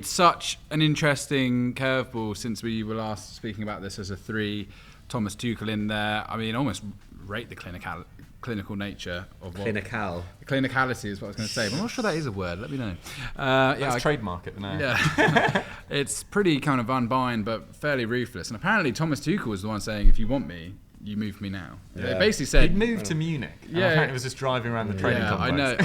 such an interesting curveball since we were last speaking about this as a 3. Thomas Tuchel in there. I mean, almost rate the clinical nature of what... Clinicality is what I was going to say, but I'm not sure that is a word. Let me know.
Let's trademark it now.
Yeah. It's pretty kind of unbiased, but fairly ruthless. And apparently Thomas Tuchel was the one saying, if you want me, you move me now. Yeah. They basically said...
He'd moved to Munich. Yeah. He was just driving around the training complex.
I know.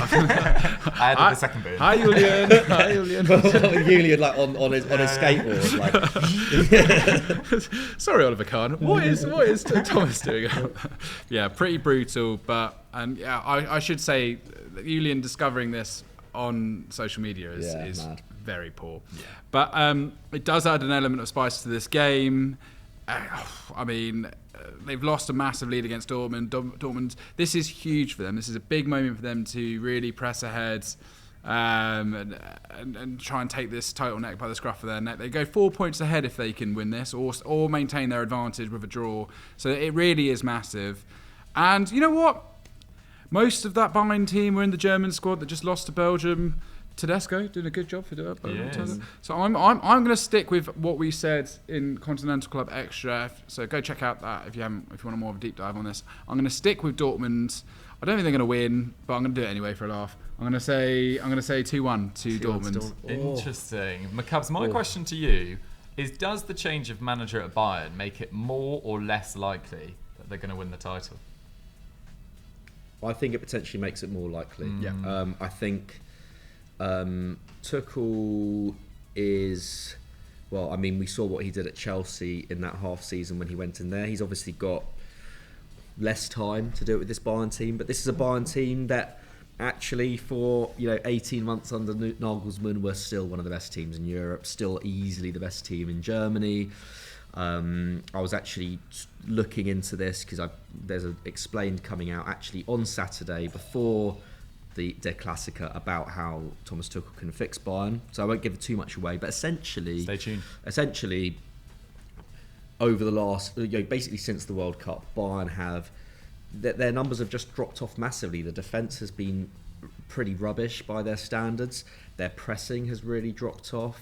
I added the second bit.
Hi, Julian. Hi, Julian.
Julian, like, on his skateboard.
Like. Sorry, Oliver Kahn. What is Thomas doing? Yeah, pretty brutal. But I should say, Julian discovering this on social media is very poor. Yeah. But it does add an element of spice to this game. I mean... They've lost a massive lead against Dortmund. Dortmund. This is huge for them. This is a big moment for them to really press ahead and try and take this title neck by the scruff of their neck. They go 4 points ahead if they can win this or maintain their advantage with a draw. So it really is massive. And you know what? Most of that Bayern team were in the German squad that just lost to Belgium. Tedesco doing a good job for that. Yes. So I'm going to stick with what we said in Continental Club Extra. So go check out that if you want more of a deep dive on this. I'm going to stick with Dortmund. I don't think they're going to win, but I'm going to do it anyway for a laugh. I'm going to say 2-1 to Dortmund.
Interesting. McCubs, my question to you is: does the change of manager at Bayern make it more or less likely that they're going to win the title?
I think it potentially makes it more likely.
Yeah.
I think. Tuchel is well, I mean, we saw what he did at Chelsea in that half season when he went in there. He's obviously got less time to do it with this Bayern team, but this is a Bayern team that actually for 18 months under Nagelsmann were still one of the best teams in Europe, still easily the best team in Germany. I was actually looking into this because there's an explained coming out actually on Saturday before the Der Klassiker about how Thomas Tuchel can fix Bayern. So I won't give too much away, but essentially,
stay tuned.
Essentially, over the last, basically since the World Cup, Bayern have their numbers have just dropped off massively. The defence has been pretty rubbish by their standards. Their pressing has really dropped off.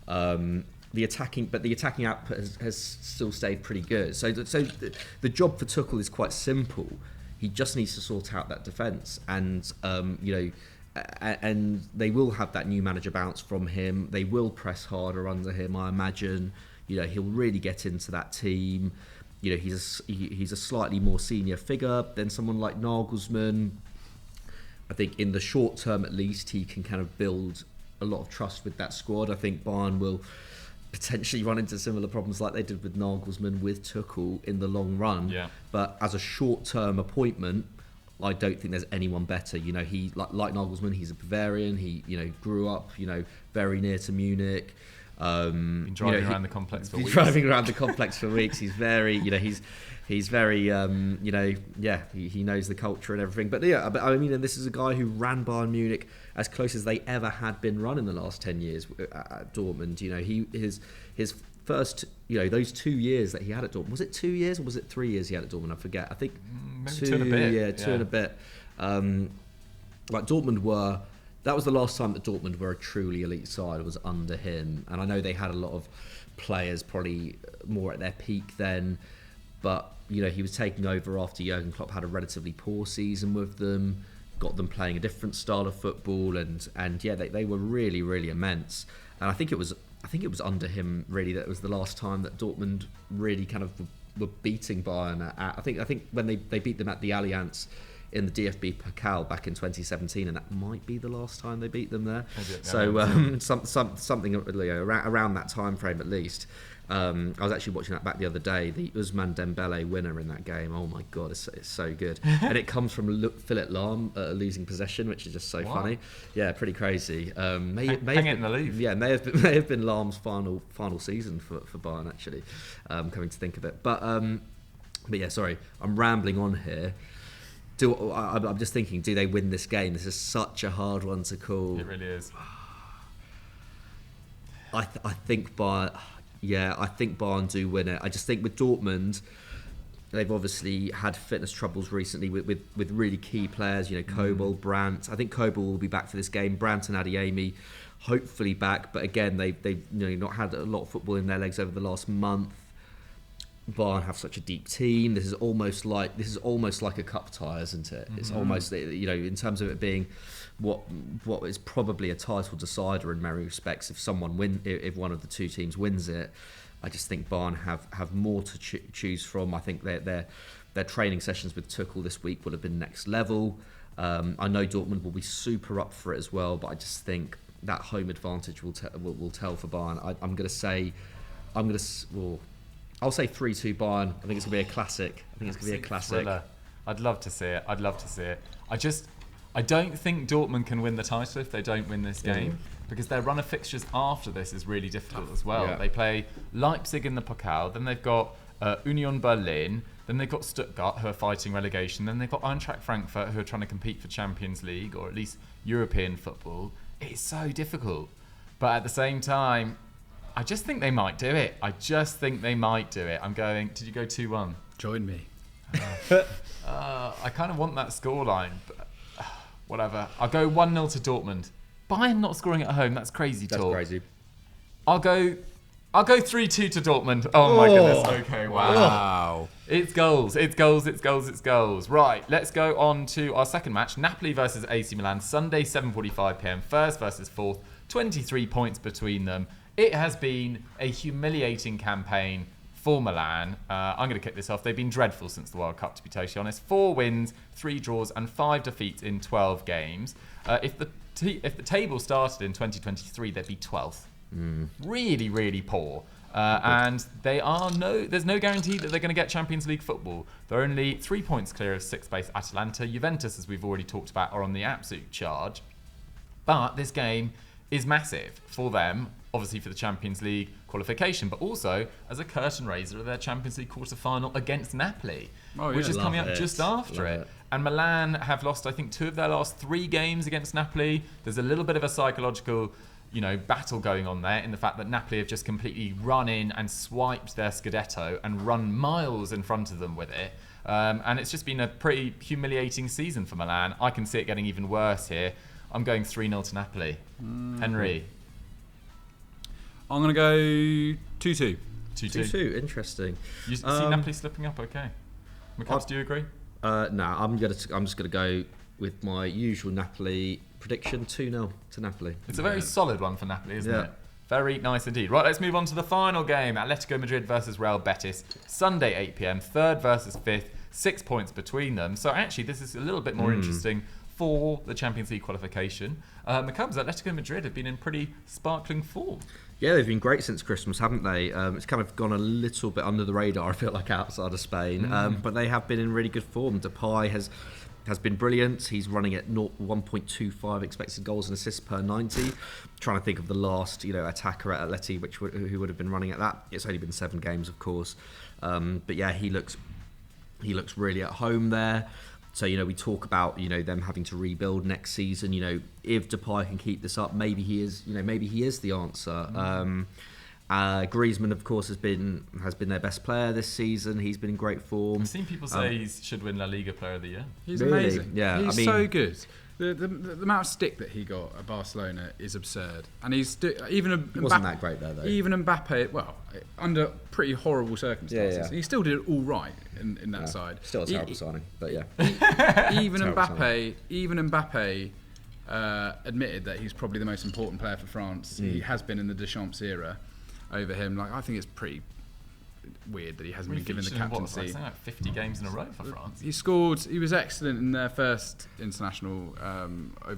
The attacking output has still stayed pretty good. So the job for Tuchel is quite simple. He just needs to sort out that defence, and and they will have that new manager bounce from him. They will press harder under him, I imagine. He'll really get into that team. He's a slightly more senior figure than someone like Nagelsmann. I think in the short term, at least, he can kind of build a lot of trust with that squad. I think Bayern will potentially run into similar problems like they did with Nagelsmann with Tuchel in the long run.
Yeah.
But as a short-term appointment, I don't think there's anyone better. He like Nagelsmann, he's a Bavarian. He grew up very near to Munich.
Been driving around the complex for weeks.
Driving around the complex for weeks. He's very, he's very, he knows the culture and everything. But I mean, this is a guy who ran Bayern Munich as close as they ever had been run in the last 10 years at Dortmund. His first, those 2 years that he had at Dortmund, was it 2 years or was it 3 years he had at Dortmund? I forget. I think
maybe two and a bit.
Yeah, two and a bit. Like Dortmund that was the last time that Dortmund were a truly elite side, was under him. And I know they had a lot of players probably more at their peak then, but he was taking over after Jurgen Klopp had a relatively poor season with them, got them playing a different style of football, and they were really, really immense. And I think it was under him really that it was the last time that Dortmund really kind of were beating Bayern. I think when they beat them at the Allianz in the DFB Pokal back in 2017, and that might be the last time they beat them there. Something around that time frame at least. I was actually watching that back the other day. The Ousmane Dembele winner in that game. Oh my god, it's so good. And it comes from Philipp Lahm losing possession, which is just so funny. Yeah, pretty crazy. May have been Lahm's final season for Bayern actually. Coming to think of it, but yeah, sorry, I'm rambling on here. I'm just thinking, do they win this game? This is such a hard one to call.
It really is.
I think Bayern do win it. I just think with Dortmund, they've obviously had fitness troubles recently with really key players. Kobel, Brandt. I think Kobel will be back for this game. Brandt and Adeyemi hopefully back, but again, they've not had a lot of football in their legs over the last month. Bayern have such a deep team. This is almost like a cup tie, isn't it? It's almost, in terms of it being what is probably a title decider in many respects. If one of the two teams wins it, I just think Bayern have more to choose from. I think their training sessions with Tuchel this week will have been next level. I know Dortmund will be super up for it as well, but I just think that home advantage will tell for Bayern. I'll say 3-2 Bayern. I think it's going to be a classic.
Thriller. I'd love to see it. I don't think Dortmund can win the title if they don't win this game, because their run of fixtures after this is really difficult as well. Yeah. They play Leipzig in the Pokal, then they've got Union Berlin, then they've got Stuttgart, who are fighting relegation, then they've got Eintracht Frankfurt, who are trying to compete for Champions League or at least European football. It's so difficult. But at the same time, I just think they might do it. I'm going... Did you go 2-1?
Join me.
I kind of want that scoreline, but whatever. I'll go 1-0 to Dortmund. Bayern not scoring at home, that's crazy talk.
That's crazy.
I'll go 3-2 to Dortmund. Oh my goodness. Okay, wow. It's goals. Right, let's go on to our second match. Napoli versus AC Milan, Sunday, 7:45 p.m. First versus fourth. 23 points between them. It has been a humiliating campaign for Milan. I'm going to kick this off. They've been dreadful since the World Cup, to be totally honest. 4 wins, 3 draws, and 5 defeats in 12 games. If the table started in 2023, they'd be 12th. Really, really poor. And there's no guarantee that they're going to get Champions League football. They're only 3 points clear of sixth place Atalanta. Juventus, as we've already talked about, are on the absolute charge. But this game is massive for them, obviously for the Champions League qualification, but also as a curtain raiser of their Champions League quarter-final against Napoli, which is coming up just after it. And Milan have lost, I think, 2 of their last 3 games against Napoli. There's a little bit of a psychological battle going on there in the fact that Napoli have just completely run in and swiped their Scudetto and run miles in front of them with it. And it's just been a pretty humiliating season for Milan. I can see it getting even worse here. I'm going 3-0 to Napoli. Henry?
I'm going to go 2-2.
2-2, interesting.
You see Napoli slipping up, okay. McCubbs, do you agree?
No, I'm just going to go with my usual Napoli prediction, 2-0 to Napoli.
It's a very solid one for Napoli, isn't it? Very nice indeed. Right, let's move on to the final game. Atletico Madrid versus Real Betis. Sunday, 8 p.m. 3rd versus 5th. 6 points between them. So actually, this is a little bit more interesting for the Champions League qualification. McCubbs, Atletico Madrid have been in pretty sparkling form.
Yeah, they've been great since Christmas, haven't they? It's kind of gone a little bit under the radar, I feel like, outside of Spain. But they have been in really good form. Depay has been brilliant. He's running at 1.25 expected goals and assists per 90. Trying to think of the last, attacker at Atleti, who would have been running at that. It's only been 7 games, of course. But yeah, he looks really at home there. So, we talk about, them having to rebuild next season. If Depay can keep this up, maybe he is the answer. Griezmann, of course, has been their best player this season. He's been in great form.
I've seen people say he should win La Liga Player of the Year.
He's
really?
Amazing.
Yeah,
he's so good. The amount of stick that he got at Barcelona is absurd, and he
wasn't that great there though.
Even Mbappe, under pretty horrible circumstances, he still did it all right in that side.
Still a terrible signing, but yeah.
Even Mbappe admitted that he's probably the most important player for France. He has been in the Deschamps era over him. I think it's pretty weird that he hasn't been given the captaincy.
Like 50 games in a row for France.
He scored. He was excellent in their first international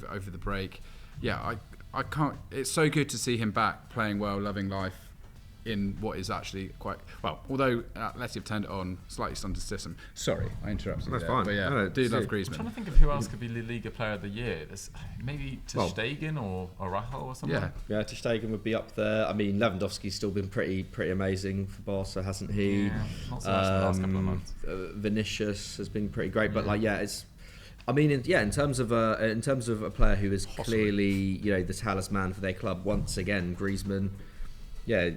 over the break. Yeah, I can't. It's so good to see him back playing well, loving life in what is actually quite well. Although Atleti have turned it on, slightly stunted system. Sorry, I interrupted you.
That's
there.
fine.
But yeah,
no,
do love Griezmann.
I'm trying to think of who else could be La Liga Player of the Year. There's maybe Ter Stegen or Rahal or something.
Yeah, Ter Stegen would be up there. I mean, Lewandowski's still been pretty amazing for Barca, hasn't he?
Yeah, not so much the last couple of months.
Vinicius has been pretty great, but it's. I mean, in terms of a player who is clearly the talisman for their club once again, Griezmann. Yeah,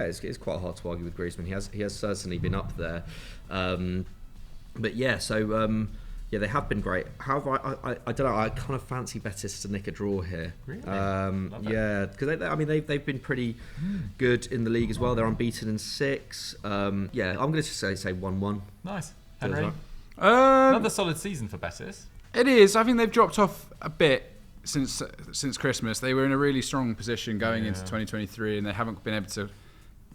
it's quite hard to argue with Griezmann. He has certainly been up there, but yeah. So they have been great. However, I don't know. I kind of fancy Betis to nick a draw here.
Really?
Yeah, because they've been pretty good in the league as well. They're unbeaten in 6. I'm going to say 1-1.
Nice, Henry.
Another
solid season for Betis.
It is. I think they've dropped off a bit since Christmas. They were in a really strong position going into 2023, and they haven't been able to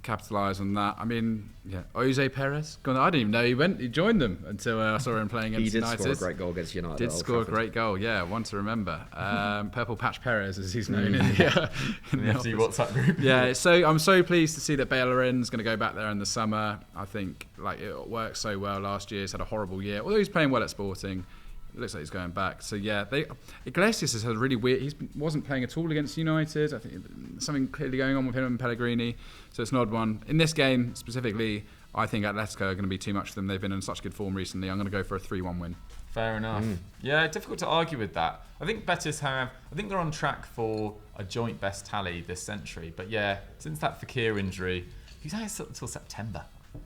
capitalise on that. I mean, Jose Perez. I didn't even know he joined them until I saw him playing against United.
He did score a great goal against United.
Did score a great goal, one to remember. Purple Patch Perez, as he's known in the
FD WhatsApp group.
Yeah, so I'm so pleased to see that Balogun's going to go back there in the summer. I think it worked so well last year. He's had a horrible year, although he's playing well at Sporting. It looks like he's going back. So Iglesias has had a really weird. Wasn't playing at all against United. I think something clearly going on with him and Pellegrini. So it's an odd one. In this game specifically, I think Atletico are going to be too much for them. They've been in such good form recently. I'm going to go for a 3-1 win.
Fair enough. Yeah, difficult to argue with that. I think Betis I think they're on track for a joint best tally this century. But yeah, since that Fekir injury, he's only until September.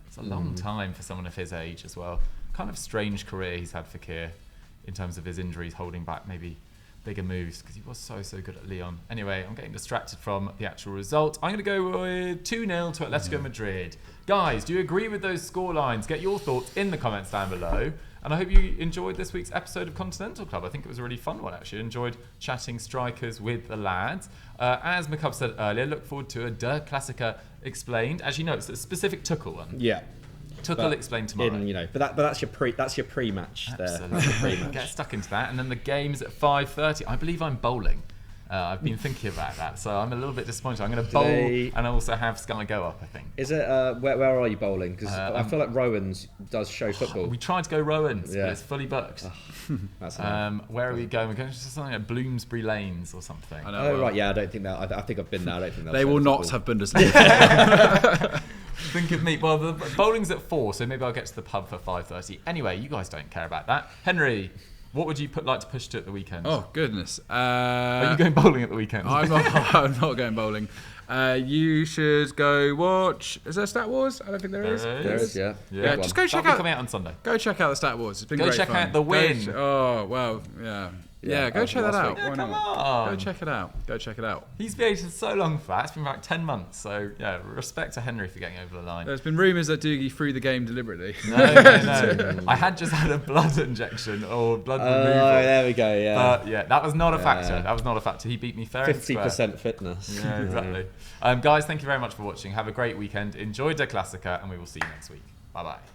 It's a long time for someone of his age as well. Kind of strange career he's had, Fekir, in terms of his injuries, holding back maybe bigger moves, because he was so good at Lyon. Anyway, I'm getting distracted from the actual result. I'm going to go with 2-0 to Atletico Madrid. Guys, do you agree with those scorelines? Get your thoughts in the comments down below. And I hope you enjoyed this week's episode of Continental Club. I think it was a really fun one, actually. Enjoyed chatting strikers with the lads. As McCubb said earlier, look forward to a Der Klassiker explained. As you know, it's a specific Tuchel one.
Yeah.
Tuchel explained tomorrow.
But that's your pre-match there.
Absolutely. Get stuck into that, and then the game's at 5:30. I believe I'm bowling, I've been thinking about that, so I'm a little bit disappointed. I'm going to bowl and also have Sky go up, I think.
Is it, where are you bowling? Because I feel like Rowan's does show football.
We tried to go Rowan's, but it's fully booked.
That's
where are we going? We're going to something like Bloomsbury Lanes or something.
I know,
right, yeah, I don't think that. I think I've been there. I don't think
they will not have Bundesliga.
Think of me. Well, the bowling's at 4, so maybe I'll get to the pub for 5:30. Anyway, you guys don't care about that. Henry, what would you like to push to at the weekend?
Oh, goodness.
Are you going bowling at the weekend?
I'm not going bowling. You should go watch. Is there Stat Wars? I don't think there is.
There is, yeah.
Yeah, just go check
That'll
out.
be coming out on Sunday.
Go check out the Stat Wars. It's been
Go
great
check
fun.
out the win.
Oh well, yeah. Yeah, go check that out.
Yeah,
Why
come
not?
on.
Go check it out. Go check it out.
He's waited so long for that. It's been about 10 months. So, yeah, respect to Henry for getting over the line.
There's been rumours that Doogie threw the game deliberately.
No. I had just had a blood injection or blood removal.
Oh, there we go, yeah.
But, yeah, that was not a factor. That was not a factor. He beat me fair and square.
50% fitness.
Yeah, exactly. Guys, thank you very much for watching. Have a great weekend. Enjoy Der Klassiker, and we will see you next week. Bye-bye.